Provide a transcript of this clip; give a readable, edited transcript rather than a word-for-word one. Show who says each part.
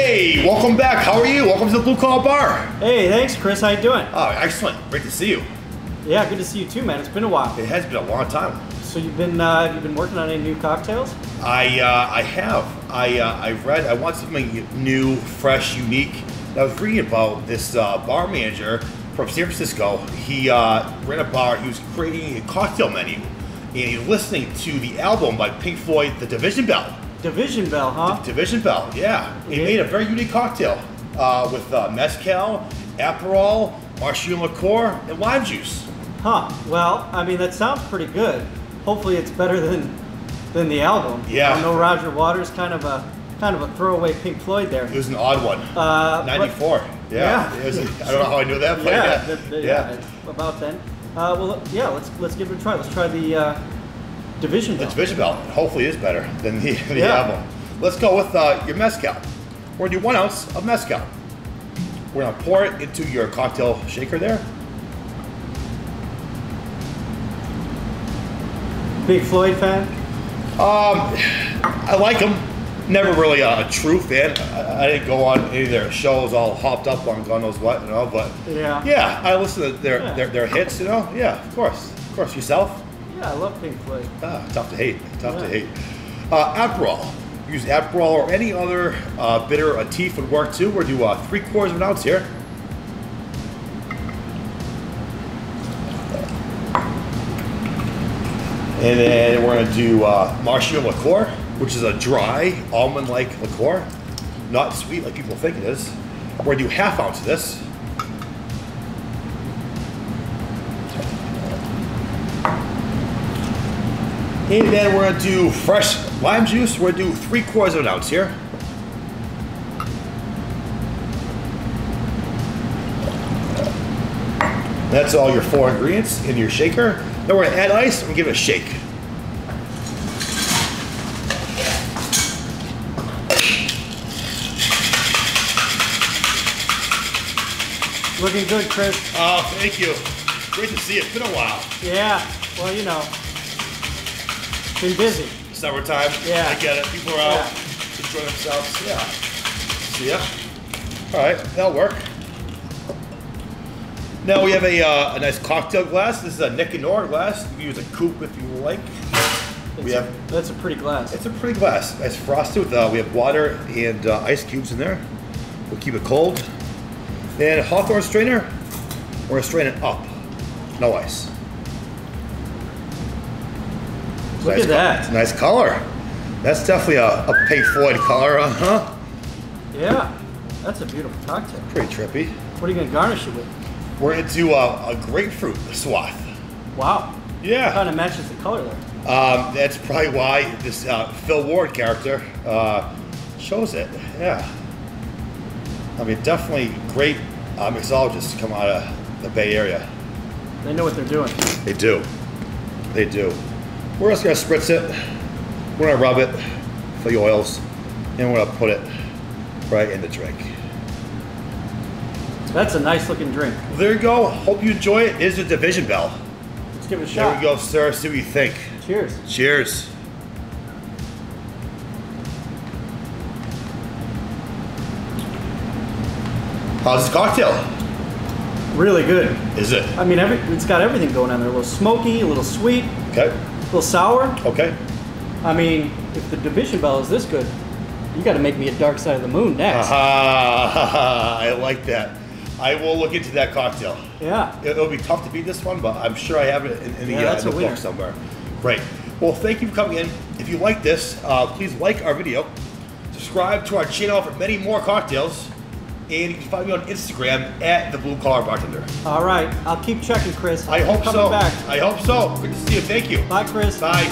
Speaker 1: Hey, welcome back. How are you? Welcome to the Blue Collar Bar.
Speaker 2: Hey, thanks, Chris. How you doing?
Speaker 1: Oh, excellent. Great to see you.
Speaker 2: Yeah, good to see you too, man. It's been a while.
Speaker 1: It has been a long time.
Speaker 2: So you've been working on any new cocktails?
Speaker 1: I have. I want something new, fresh, unique. I was reading about this bar manager from San Francisco. He ran a bar. He was creating a cocktail menu, and he was listening to the album by Pink Floyd, The Division Bell.
Speaker 2: Division Bell, huh?
Speaker 1: Division Bell, yeah. He made a very unique cocktail with Mezcal, Aperol, Maraschino Liqueur, and lime juice.
Speaker 2: Huh. Well, I mean, that sounds pretty good. Hopefully, it's better than the album.
Speaker 1: Yeah.
Speaker 2: I know Roger Waters, kind of a throwaway Pink Floyd there.
Speaker 1: It was an odd one. 94. Yeah. It was, I don't know how I knew that, but yeah.
Speaker 2: About then. Well, yeah. Let's give it a try. Let's try the Division Bell.
Speaker 1: The Division Bell. Hopefully, is better than the album. Let's go with your Mezcal. We're gonna do 1 ounce of Mezcal. We're gonna pour it into your cocktail shaker there.
Speaker 2: Big Floyd fan?
Speaker 1: I like him. Never really a true fan. I didn't go on any of their shows all hopped up on God knows what, you know. But yeah, I listen to their hits, you know. Yeah, of course. Yourself?
Speaker 2: Yeah, I love Pink Floyd.
Speaker 1: Tough to hate. To hate. Aperol. Use Aperol or any other bitter. A teeth would work too. We're gonna do 3/4 of an ounce here. And then we're going to do Maraschino Liqueur, which is a dry, almond-like liqueur. Not sweet like people think it is. We're going to do 1/2 ounce of this. And then we're going to do fresh lime juice. We're going to do 3/4 of an ounce here. That's all your 4 ingredients in your shaker. Then we're gonna add ice and give it a shake.
Speaker 2: Looking good, Chris.
Speaker 1: Oh, thank you. Great to see you. It's been a while.
Speaker 2: Yeah, well, you know, been busy.
Speaker 1: Summertime.
Speaker 2: Yeah.
Speaker 1: I get it. People are out enjoying themselves. Yeah. See ya. All right, that'll work. Now we have a nice cocktail glass. This is a Nick Nora glass. You can use a coupe if you like.
Speaker 2: That's a pretty glass.
Speaker 1: It's a pretty glass. Nice frosty with we have water and ice cubes in there. We'll keep it cold. And Hawthorne Strainer, we're gonna strain it up. No ice.
Speaker 2: Look at that.
Speaker 1: Nice color. That's definitely a Pink Floyd color, huh?
Speaker 2: Yeah, that's a beautiful cocktail.
Speaker 1: Pretty trippy.
Speaker 2: What are you gonna garnish it with?
Speaker 1: We're gonna do a Grapefruit Swath.
Speaker 2: Wow.
Speaker 1: Yeah.
Speaker 2: Kind of matches the color there.
Speaker 1: That's probably why this Phil Ward character shows it. Yeah. I mean, definitely great mixologists come out of the Bay Area.
Speaker 2: They know what they're doing.
Speaker 1: They do. They do. We're just gonna spritz it. We're gonna rub it for the oils, and we're gonna put it right in the drink.
Speaker 2: That's a nice looking drink.
Speaker 1: There you go. Hope you enjoy it. It is a Division Bell.
Speaker 2: Let's give it a shot.
Speaker 1: There we go, sir. See what you think.
Speaker 2: Cheers.
Speaker 1: Cheers. How's this cocktail?
Speaker 2: Really good.
Speaker 1: Is it?
Speaker 2: I mean, it's got everything going on there. A little smoky, a little sweet.
Speaker 1: Okay.
Speaker 2: A little sour.
Speaker 1: Okay.
Speaker 2: I mean, if the Division Bell is this good, you got to make me a Dark Side of the Moon next.
Speaker 1: I like that. I will look into that cocktail.
Speaker 2: Yeah.
Speaker 1: It'll be tough to beat this one, but I'm sure I have it in the book somewhere. Great. Well, thank you for coming in. If you like this, please like our video, subscribe to our channel for many more cocktails, and you can find me on Instagram at The Blue Collar Bartender.
Speaker 2: All right. I'll keep checking, Chris.
Speaker 1: I hope so.
Speaker 2: Coming back.
Speaker 1: I hope so. Good to see you. Thank you.
Speaker 2: Bye, Chris.
Speaker 1: Bye.